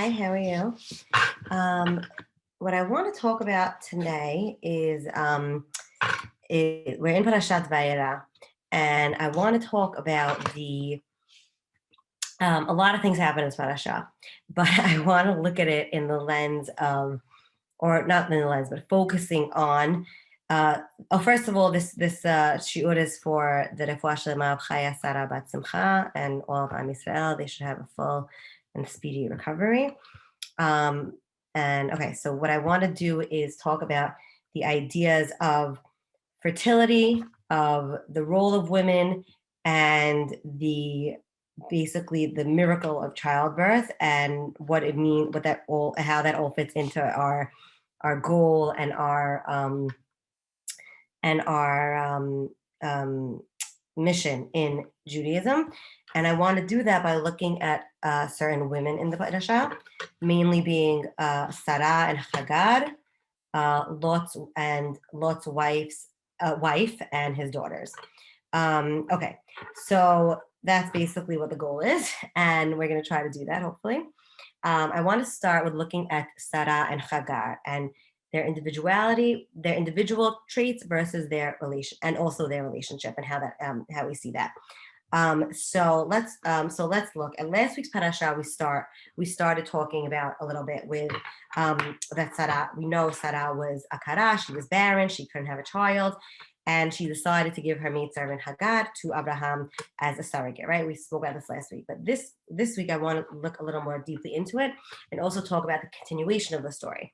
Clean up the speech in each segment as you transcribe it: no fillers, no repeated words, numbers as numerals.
Hi, how are you? What I want to talk about today is we're in Parashat Veyera, and I want to talk about a lot of things happen in Parasha, but I want to look at it in the lens of, or not in the lens, but focusing on. First of all, this shiur is for the Refuah Shlema of Chaya Sarah Bat Simcha and all of Am Yisrael. They should have a full and speedy recovery. And okay, so what I want to do is talk about the ideas of fertility, of the role of women, and basically the miracle of childbirth and what it means, how that all fits into our goal and our mission in Judaism. And I want to do that by looking at certain women in the parasha, mainly being Sarah and Hagar, Lot's wife and his daughters. Okay, so that's basically what the goal is, and we're going to try to do that, hopefully. I want to start with looking at Sarah and Hagar and their individuality, their individual traits versus their relation, and also their relationship, and how we see that. So let's look at last week's parasha. We started talking about a little bit with that Sarah. We know Sarah was akara. She was barren. She couldn't have a child, and she decided to give her maidservant Hagar to Abraham as a surrogate. Right? We spoke about this last week, but this week I want to look a little more deeply into it and also talk about the continuation of the story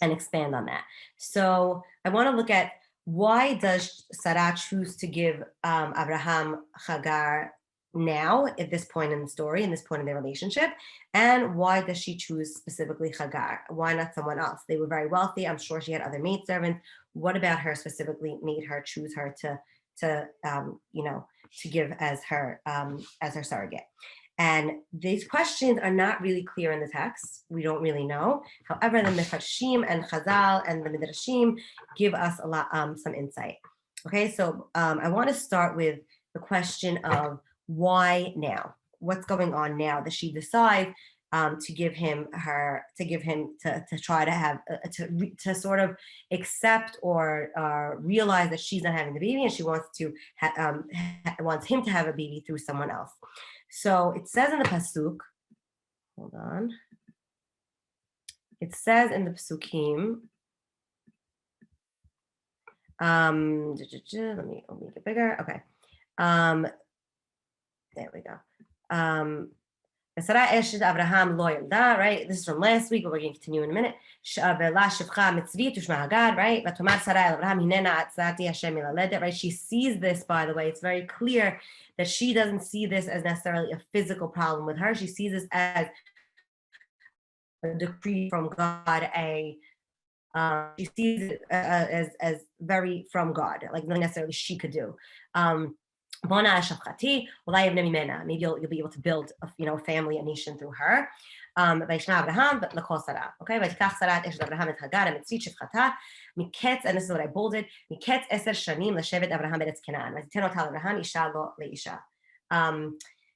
and expand on that. So I want to look at, why does Sarah choose to give Abraham Hagar now at this point in the story, in this point in their relationship? And why does she choose specifically Hagar? Why not someone else? They were very wealthy. I'm sure she had other maidservants. What about her specifically made her choose her to give as her surrogate? And these questions are not really clear in the text. We don't really know. However, the Mefarshim and Chazal and the Midrashim give us a lot, some insight. Okay, so I want to start with the question of why now? What's going on now that she decides to try to have to sort of accept or realize that she's not having the baby, and she wants wants him to have a baby through someone else. So it says in the pasuk. Hold on. It says in the pasukim. Let me make it bigger. Okay. There we go. Sarah eshet Abraham lo yalda, right? This is from last week, but we're going to continue in a minute. Right? Right? She sees this, by the way. It's very clear that she doesn't see this as necessarily a physical problem with her. She sees this as a decree from God, she sees it as very from God, like nothing necessarily she could do. Maybe you'll be able to build a family, a nation through her. Okay, and this is what I bolded.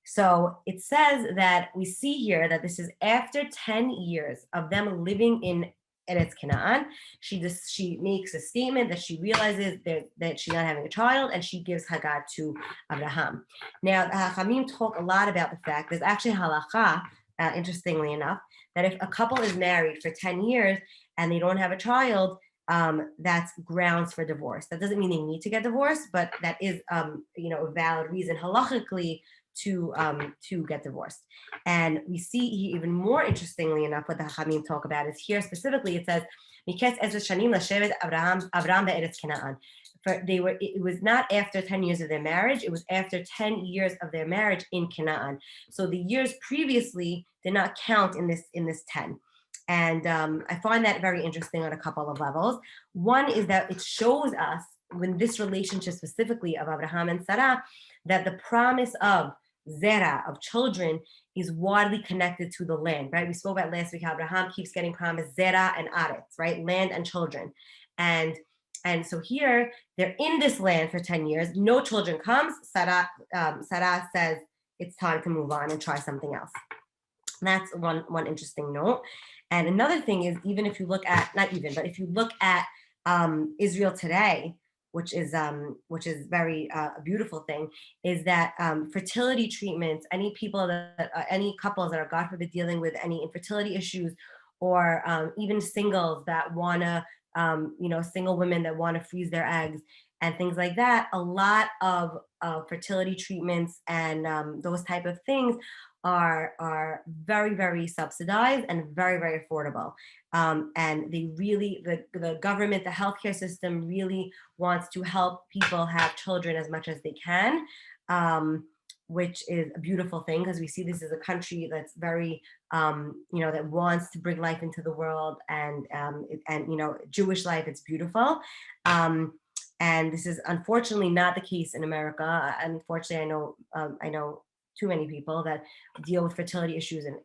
So it says that we see here that this is after 10 years of them living in Eretz Canaan. She makes a statement that she realizes that she's not having a child, and she gives Hagar to Abraham. Now, the Hachamim talk a lot about the fact, there's actually halacha, interestingly enough, that if a couple is married for 10 years and they don't have a child, that's grounds for divorce. That doesn't mean they need to get divorced, but that is a valid reason halachically to get divorced. And we see even more interestingly enough, what the Hachamim talk about is here specifically. It says, it was not after 10 years of their marriage, it was after 10 years of their marriage in Canaan. So the years previously did not count in this 10. And I find that very interesting on a couple of levels. One is that it shows us, when this relationship specifically of Abraham and Sarah, that the promise of Zera, of children, is widely connected to the land, right? We spoke about last week how Abraham keeps getting promised Zera and Aretz, right? Land and children. And so here, they're in this land for 10 years. No children comes. Sarah says it's time to move on and try something else. That's one interesting note. And another thing is, even if you look at, not even, but if you look at Israel today, which is very a beautiful thing, is that fertility treatments, any people that any couples that are, God forbid, dealing with any infertility issues, or even singles that want to, single women that want to freeze their eggs and things like that, a lot of fertility treatments and those type of things are very, very subsidized and very, very affordable. And they really, the government, the healthcare system really wants to help people have children as much as they can, which is a beautiful thing, because we see this as a country that's very, that wants to bring life into the world, and Jewish life. It's beautiful. And this is unfortunately not the case in America. Unfortunately, I know too many people that deal with fertility issues in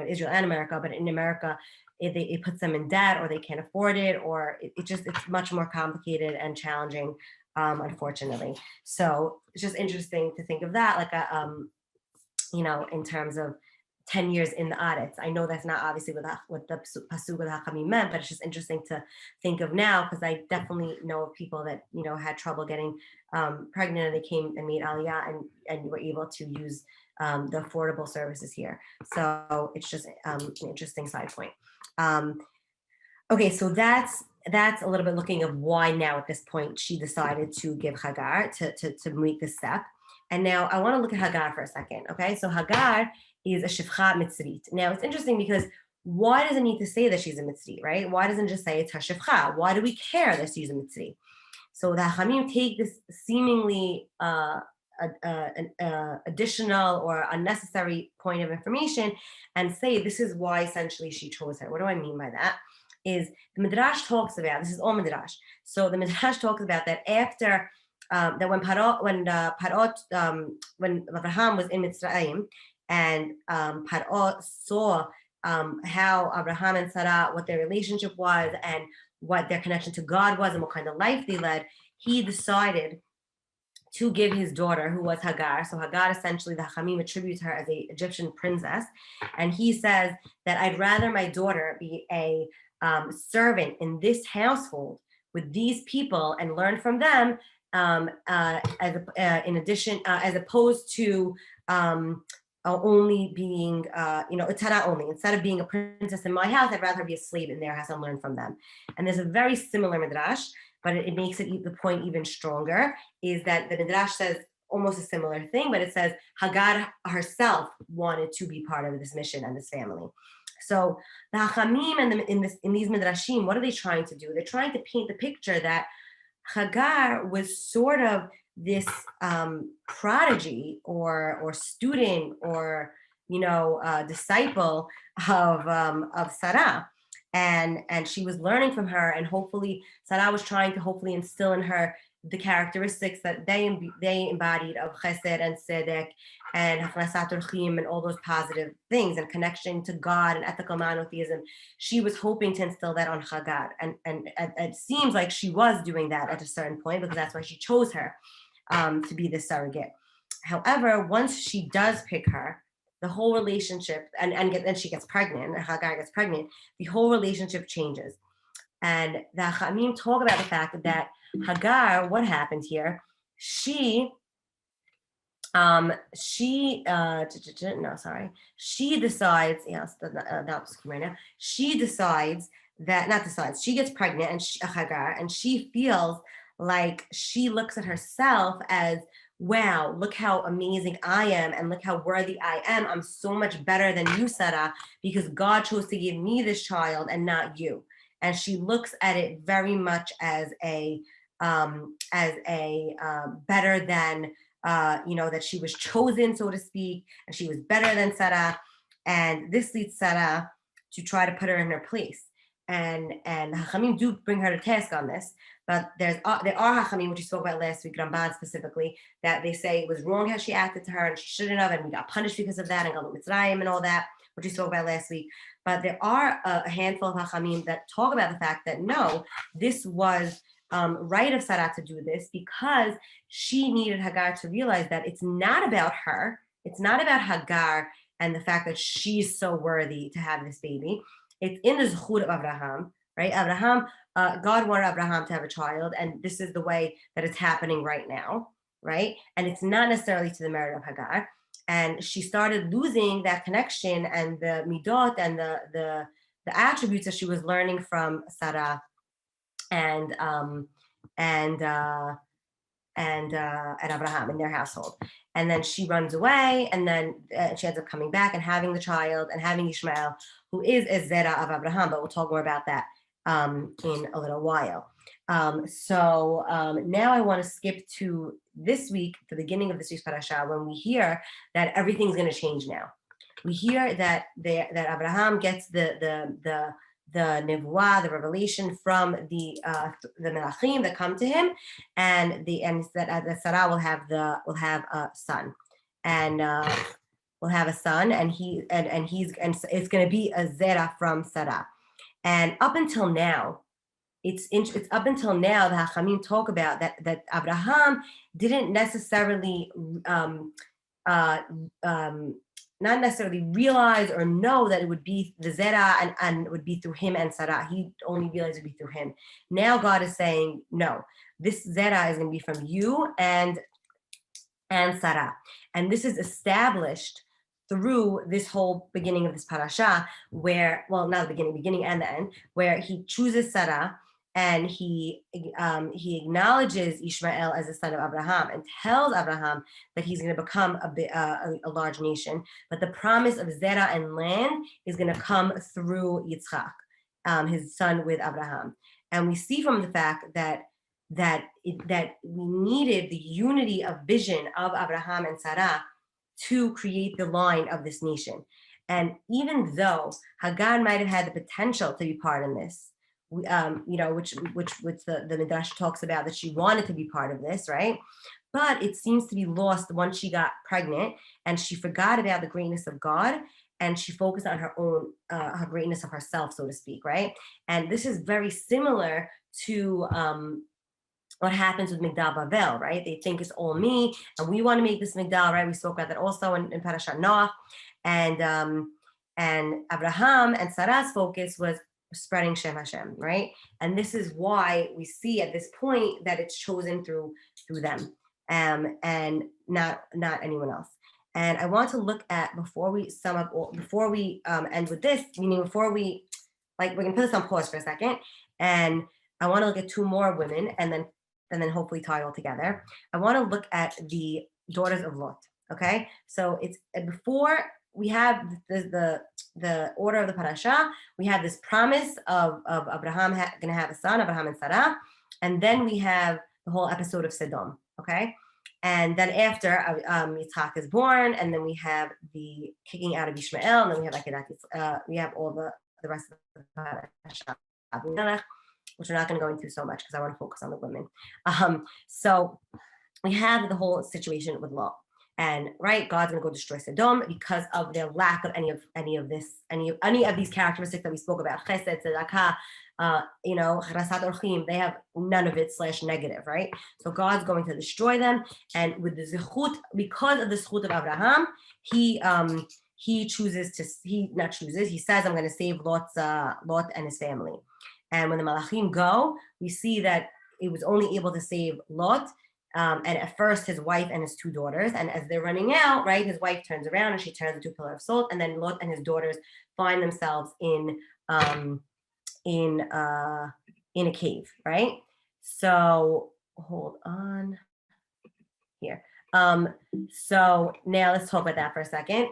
Israel and America, but in America, it puts them in debt, or they can't afford it, or it's much more complicated and challenging, unfortunately. So it's just interesting to think of that, like in terms of 10 years in the audits. I know that's not obviously what the pasuk with Hakamim meant, but it's just interesting to think of now, because I definitely know of people that had trouble getting pregnant, and they came and made aliyah, and were able to use the affordable services here. So it's just an interesting side point. Okay, so that's a little bit looking of why now at this point she decided to give Hagar to make this step. And now I want to look at Hagar for a second. Okay, so Hagar is a shifcha mitzrit. Now it's interesting, because why does it need to say that she's a mitzri, right? Why doesn't it just say it's her shifcha? Why do we care that she's a mitzri? So the Hachamim take this seemingly additional or unnecessary point of information and say this is why essentially she chose her. What do I mean by that? Is the Midrash talks about, this is all Midrash. So the Midrash talks about that after that when Abraham was in Mitzrayim, and Paro saw how Abraham and Sarah, what their relationship was, and what their connection to God was, and what kind of life they led, he decided to give his daughter, who was Hagar. So Hagar, essentially, the Hachamim attributes her as an Egyptian princess. And he says that I'd rather my daughter be a servant in this household with these people and learn from them, as opposed to only being, Tara only. Instead of being a princess in my house, I'd rather be a slave in their house and learn from them. And there's a very similar midrash, but it makes it the point even stronger, is that the midrash says almost a similar thing, but it says Hagar herself wanted to be part of this mission and this family. So the Hachamim in these midrashim, what are they trying to do? They're trying to paint the picture that Hagar was sort of this prodigy or student or disciple of Sarah, and she was learning from her, and hopefully Sarah was trying to hopefully instill in her the characteristics that they embodied of chesed and tzedek and hachnasat orchim and all those positive things and connection to God and ethical monotheism. She was hoping to instill that on Hagar, and it seems like she was doing that at a certain point, because that's why she chose her to be the surrogate. However, once she does pick her, the whole relationship, and she gets pregnant, and Hagar gets pregnant, the whole relationship changes. And the Chamim talk about the fact that Hagar, what happened here? She decides, yes, that was right now. She decides that, not decides, she gets pregnant, and Hagar, and she feels like she looks at herself as, wow, look how amazing I am, and look how worthy I am. I'm so much better than you, Sarah, because God chose to give me this child and not you. And she looks at it very much as a better than, that she was chosen, so to speak, and she was better than Sarah. And this leads Sarah to try to put her in her place. And the Hachamim do bring her to task on this, but there are Hachamim, which we spoke about last week, Ramban specifically, that they say it was wrong how she acted to her, and she shouldn't have, and we got punished because of that, and Galut Mitzrayim and all that, which we spoke about last week. But there are a handful of Hachamim that talk about the fact that no, this was right of Sarah to do this, because she needed Hagar to realize that it's not about her, it's not about Hagar and the fact that she's so worthy to have this baby. It's in the zechut of Abraham, right? God wanted Abraham to have a child, and this is the way that it's happening right now, right? And it's not necessarily to the merit of Hagar. And she started losing that connection and the midot and the attributes that she was learning from Sarah and and Abraham in their household. And then she runs away, and then she ends up coming back and having the child and having Ishmael, who is a zera of Abraham, but we'll talk more about that in a little while. Now I want to skip to this week, the beginning of this week's parasha, when we hear that everything's going to change now. We hear that Abraham gets the nevuah, the revelation from the melachim that come to him, and that Sarah will have a son, and will have a son, and it's going to be a zera from Sarah. And up until now, it's up until now the Hachamim talk about that Abraham didn't necessarily not necessarily realize or know that it would be the zera and it would be through him and Sarah. He only realized it would be through him. Now God is saying, no, this zera is going to be from you and Sarah. And this is established through this whole beginning of this parasha, where, well, not the beginning and the end, where he chooses Sarah, and he acknowledges Ishmael as the son of Abraham and tells Abraham that he's going to become a large nation. But the promise of zera and land is going to come through Yitzchak, his son with Abraham. And we see from the fact that we needed the unity of vision of Abraham and Sarah to create the line of this nation. And even though Hagar might have had the potential to be part in this, which the Midrash talks about, that she wanted to be part of this, right? But it seems to be lost once she got pregnant, and she forgot about the greatness of God, and she focused on her own, her greatness of herself, so to speak, right? And this is very similar to what happens with Migdal Bavel, right? They think it's all me, and we want to make this Migdal, right? We spoke about that also in Parashat Noach, and Abraham and Sarah's focus was spreading Shem Hashem, right? And this is why we see at this point that it's chosen through them, and not anyone else. And I want to look at, before we sum up, before we end with this, meaning before we, we're gonna put this on pause for a second, and I want to look at two more women, and then hopefully tie it all together. I want to look at the daughters of Lot. Okay, so it's before we have the order of the parasha. We have this promise of Abraham going to have a son, Abraham and Sarah, and then we have the whole episode of Sodom. Okay, and then after Yitzchak is born, and then we have the kicking out of Ishmael, and then we have we have all the rest of the parasha, which we're not going to go into so much because I want to focus on the women. So we have the whole situation with Lot. And right, God's going to go destroy Sodom because of their lack of any of these characteristics that we spoke about. Chesed, tzedakah, charasat orchim. They have none of it / negative, right? So God's going to destroy them. And with the zechut, because of the zechut of Abraham, he says, I'm going to save Lot and his family. And when the Malachim go, we see that it was only able to save Lot, and at first his wife and his two daughters. And as they're running out, right, his wife turns around and she turns into a pillar of salt. And then Lot and his daughters find themselves in a cave, right? So hold on here. So now let's talk about that for a second.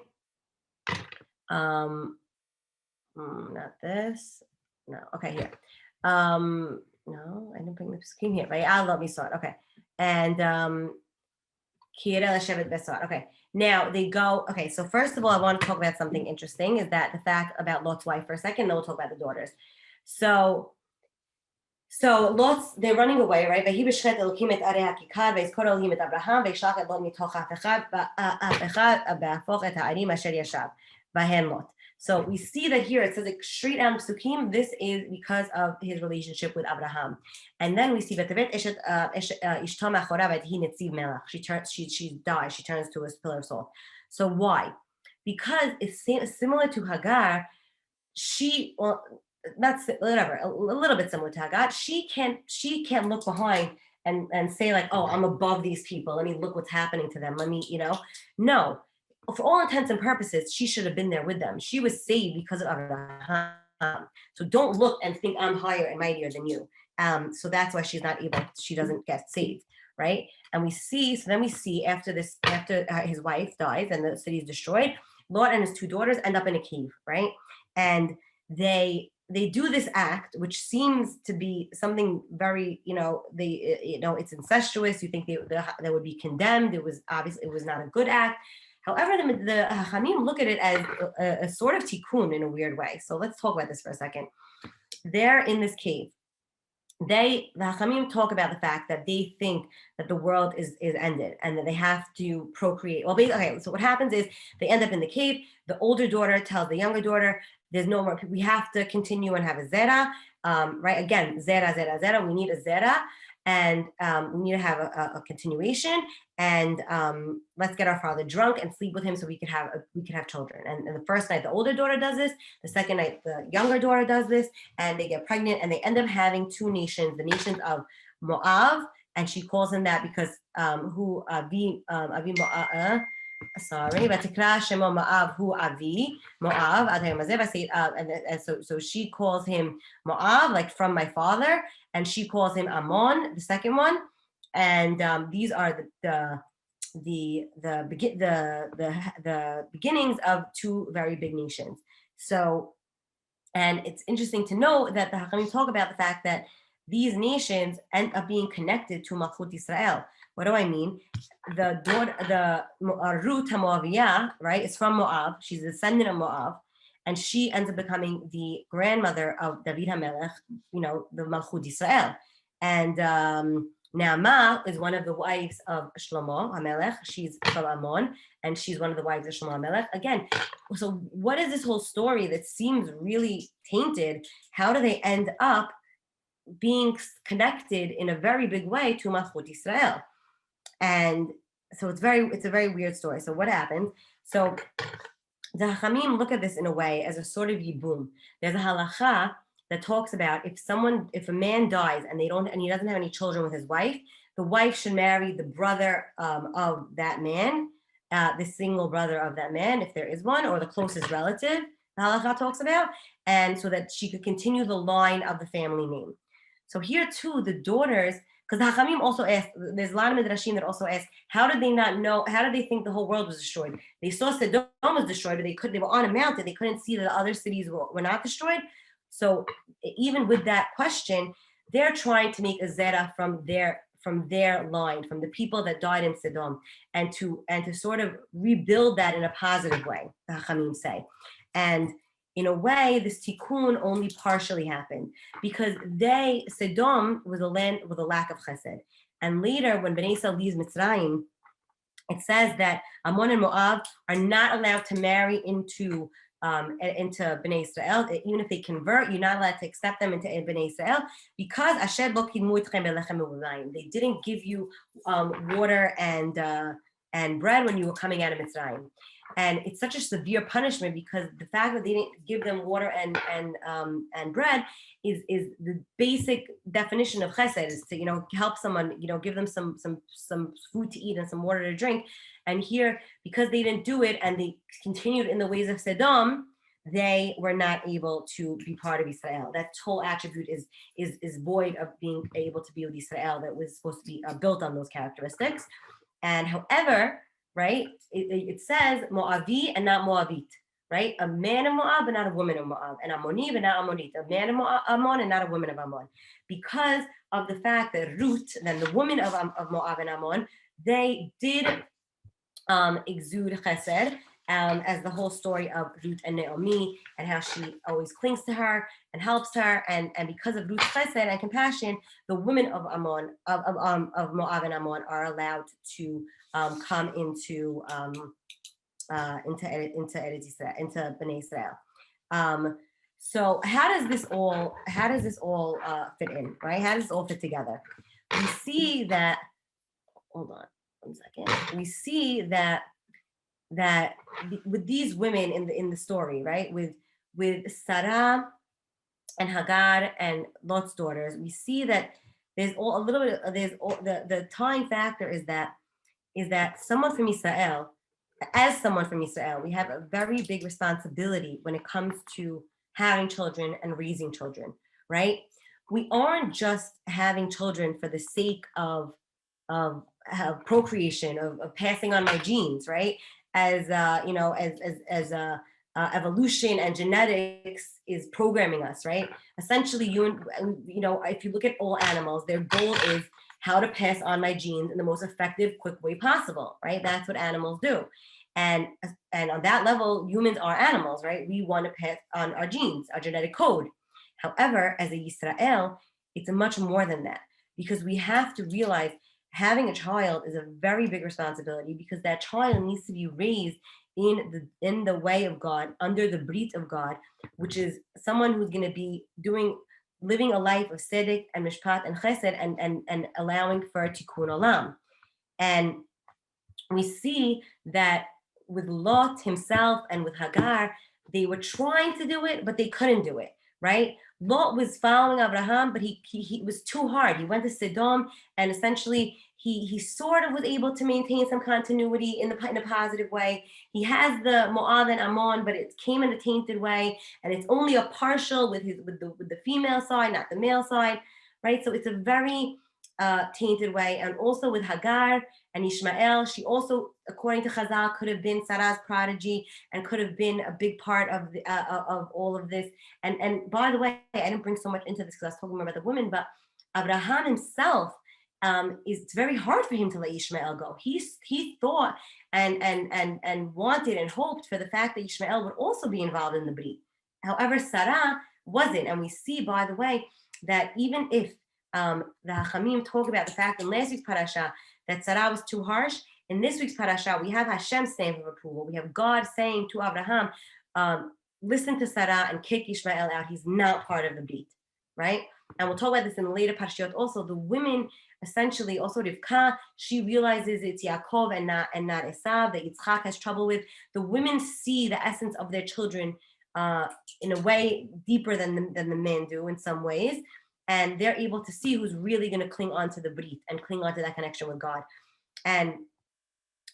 Not this. No, okay, here. No, I didn't bring the screen here, right? I love me sort. Okay. And okay. Now they go. Okay, so first of all, I want to talk about something interesting, is that the fact about Lot's wife for a second, then we'll talk about the daughters. So Lot's, they're running away, right? So we see that here it says, like, straight out of Psukim, this is because of his relationship with Abraham. And then we see that she dies, she turns to a pillar of salt. So why? because it's similar to Hagar, she, well, that's whatever, a little bit similar to Hagar. She can't look behind and say like, oh, I'm above these people. Let me look what's happening to them. Let me, no. For all intents and purposes, she should have been there with them. She was saved because of Abraham. So don't look and think I'm higher and mightier than you. So that's why she's not able. She doesn't get saved, right? And then we see after his wife dies and the city is destroyed, Lot and his two daughters end up in a cave, right? And they do this act, which seems to be something very, it's incestuous. You think they would be condemned. It was not a good act. However, the Hachamim look at it as a sort of tikkun in a weird way. So let's talk about this for a second. They're in this cave. The Hachamim talk about the fact that they think that the world is ended and that they have to procreate. Well, okay, so what happens is they end up in the cave. The older daughter tells the younger daughter, there's no more, we have to continue and have a zera, right? Again, zera, we need a zera, and we need to have a continuation, and let's get our father drunk and sleep with him so we could have children. And the first night the older daughter does this, the second night the younger daughter does this, and they get pregnant, and they end up having two nations, the nations of Moab, and she calls them that because Vatikra Shemo Moab hu Avi Moab and so she calls him Moab, like from my father, and she calls him Ammon, the second one, and these are the beginnings of two very big nations. So, and it's interesting to know that the Hachamim talk about the fact that these nations end up being connected to Malchut Israel. What do I mean? The Ruth HaMoaviyah, right, is from Moab. She's a descendant of Moab, and she ends up becoming the grandmother of David HaMelech, the Malchut Israel. And Naamah is one of the wives of Shlomo HaMelech. She's from Ammon, and she's one of the wives of Shlomo HaMelech. Again, so what is this whole story that seems really tainted? How do they end up being connected in a very big way to Malchut Israel? And so it's a very weird story. So what happened? So the Hachamim look at this in a way as a sort of yibum. There's a halacha that talks about if a man dies and he doesn't have any children with his wife, the wife should marry the brother of that man, the single brother of that man, if there is one, or the closest relative, the halacha talks about, and so that she could continue the line of the family name. So here too, the daughters, because the Hachamim also asked, there's a lot of Midrashim that also ask, how did they not know, how did they think the whole world was destroyed? They saw Sodom was destroyed, but they were on a mountain, they couldn't see that the other cities were not destroyed. So even with that question, they're trying to make a zera from their line, from the people that died in Sodom, and to sort of rebuild that in a positive way, the Hachamim say. And in a way, this tikkun only partially happened because Sodom was a land with a lack of chesed. And later, when Bnei Yisrael leaves Mitzrayim, it says that Ammon and Moab are not allowed to marry into Bnei Israel. Even if they convert, you're not allowed to accept them into Bnei Israel because Asher lo kidmu etchem belechem u'mayim. They didn't give you water and bread when you were coming out of Mitzrayim. And it's such a severe punishment because the fact that they didn't give them water and bread is the basic definition of chesed, is to help someone, give them some food to eat and some water to drink. And here, because they didn't do it and they continued in the ways of Sodom, they were not able to be part of Israel. That whole attribute is void of being able to be with Israel that was supposed to be built on those characteristics. And however, right, it says Moavi and not Moabit, right? A man of Moab but not a woman of Moab, and Ammoni but not Ammonite, a man of Ammon and not a woman of Ammon, because of the fact that Ruth, then the woman of Moab and Ammon, they did exude chesed, as the whole story of Ruth and Naomi and how she always clings to her and helps her, and because of Ruth's chesed and compassion, the women of Ammon of Moab and Ammon are allowed to come into Eretz Yisrael, into Bnei Israel. So how does this all fit in, right? How does this all fit together? We see that. Hold on 1 second. We see that that with these women in the story, right? With Sarah and Hagar and Lot's daughters, we see that there's all a little bit of, there's all, the tying factor is that someone from Israel, as someone from Israel, we have a very big responsibility when it comes to having children and raising children, right? We aren't just having children for the sake of procreation, of passing on my genes, right? As evolution and genetics is programming us, right? Essentially, if you look at all animals, their goal is how to pass on my genes in the most effective, quick way possible, right? That's what animals do. And and on that level, humans are animals, right? We want to pass on our genes, our genetic code. However, as a Yisrael, it's much more than that, because we have to realize having a child is a very big responsibility, because that child needs to be raised in the way of God, under the brit of God, which is someone who's going to be living a life of tzedek and mishpat and chesed, and allowing for tikkun olam. And we see that with Lot himself and with Hagar, they were trying to do it, but they couldn't do it, right? Lot was following Abraham, but he was too hard. He went to Sodom, and essentially he sort of was able to maintain some continuity in a positive way. He has the Moab and Ammon, but it came in a tainted way, and it's only a partial with the female side, not the male side, right? So it's a very tainted way. And also with Hagar and Ishmael, she also, according to Chazal, could have been Sarah's prodigy and could have been a big part of all of this. And by the way, I didn't bring so much into this because I was talking more about the women, but Abraham himself, it's very hard for him to let Ishmael go. He thought and wanted and hoped for the fact that Ishmael would also be involved in the brit. However, Sarah wasn't, and we see, by the way, that even if the Hachamim talk about the fact in last week's parasha that Sarah was too harsh, in this week's parasha we have Hashem's stamp of approval. We have God saying to Abraham, listen to Sarah and kick Ishmael out. He's not part of the brit, right? And we'll talk about this in the later parashiyot also. The women, essentially, also Rivka, she realizes it's Yaakov and not Esav that Yitzchak has trouble with. The women see the essence of their children in a way deeper than the men do in some ways. And they're able to see who's really going to cling on to the brit and cling on to that connection with God. And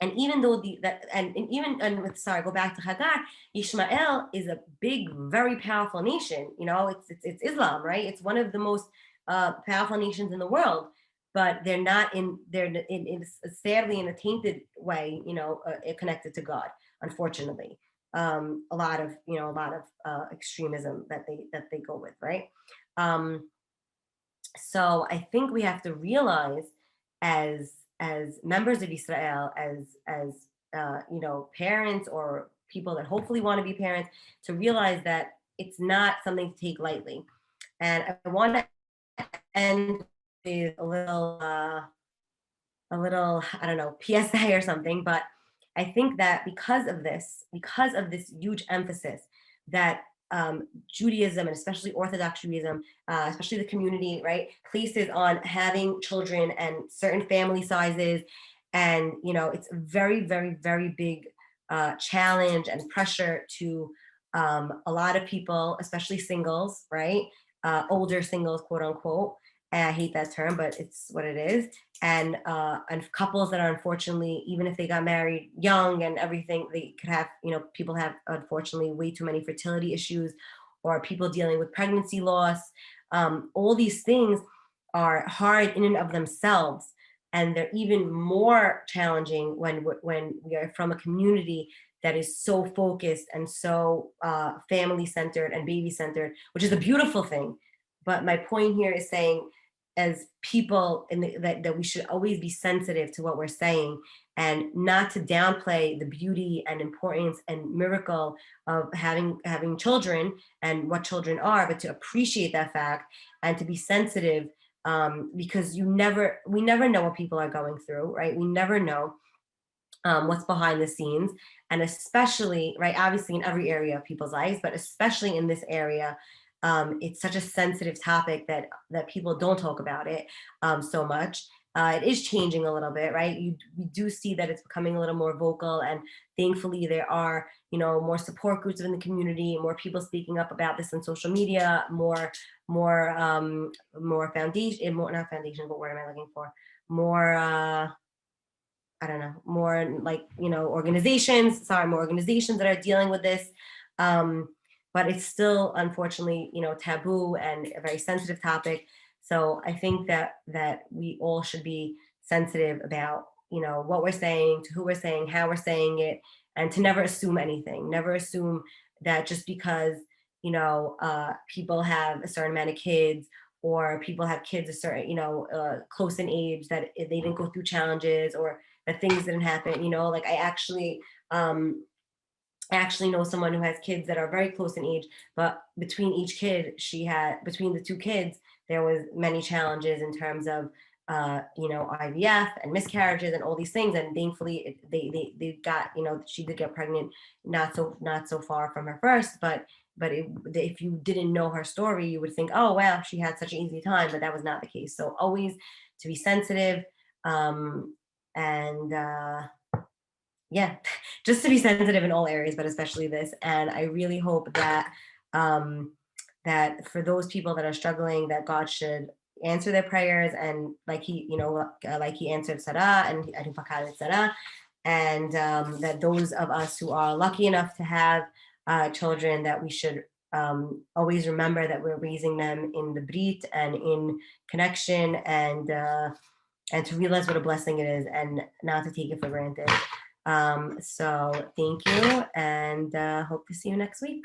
even though go back to Hagar, Ishmael is a big, very powerful nation. It's Islam, right? It's one of the most powerful nations in the world, but they're sadly in a tainted way, connected to God, unfortunately. A lot of extremism that they go with, right? So I think we have to realize, as members of Israel, as parents or people that hopefully want to be parents, to realize that it's not something to take lightly. And I want to end with a little I don't know, PSA or something, but I think that because of this huge emphasis that Judaism, and especially Orthodox Judaism, especially the community, right, places on having children and certain family sizes. And, it's a very, very, very big challenge and pressure to a lot of people, especially singles, right? Older singles, quote unquote. And I hate that term, but it's what it is. And couples that are, unfortunately, even if they got married young and everything, they could have, people have, unfortunately, way too many fertility issues, or people dealing with pregnancy loss. All these things are hard in and of themselves. And they're even more challenging when we are from a community that is so focused and so family-centered and baby-centered, which is a beautiful thing. But my point here is saying, as people, that we should always be sensitive to what we're saying, and not to downplay the beauty and importance and miracle of having children and what children are, but to appreciate that fact and to be sensitive, because we never know what people are going through, right? We never know what's behind the scenes. And especially, right, obviously in every area of people's lives, but especially in this area, it's such a sensitive topic that people don't talk about it so much. It is changing a little bit, right? We do see that it's becoming a little more vocal, and thankfully there are, more support groups in the community, more people speaking up about this on social media, more foundation, more not foundation, but what am I looking for? More I don't know, more like, organizations, sorry, more organizations that are dealing with this. Um, but it's still, unfortunately, taboo and a very sensitive topic. So I think that we all should be sensitive about, what we're saying, to who we're saying, how we're saying it, and to never assume anything. Never assume that just because, people have a certain amount of kids, or people have kids a certain, close in age, that if they didn't go through challenges, or that things didn't happen. Like I actually know someone who has kids that are very close in age, but between each kid, between the two kids, there was many challenges in terms of, IVF and miscarriages and all these things. And thankfully, they got, she did get pregnant, not so far from her first, but if you didn't know her story, you would think, oh wow, she had such an easy time, but that was not the case. So always to be sensitive, and yeah, just to be sensitive in all areas, but especially this. And I really hope that, that for those people that are struggling, that God should answer their prayers, and like like he answered Sarah, and Sarah, and that those of us who are lucky enough to have children, that we should always remember that we're raising them in the Brit and in connection, and to realize what a blessing it is, and not to take it for granted. So thank you, and hope to see you next week.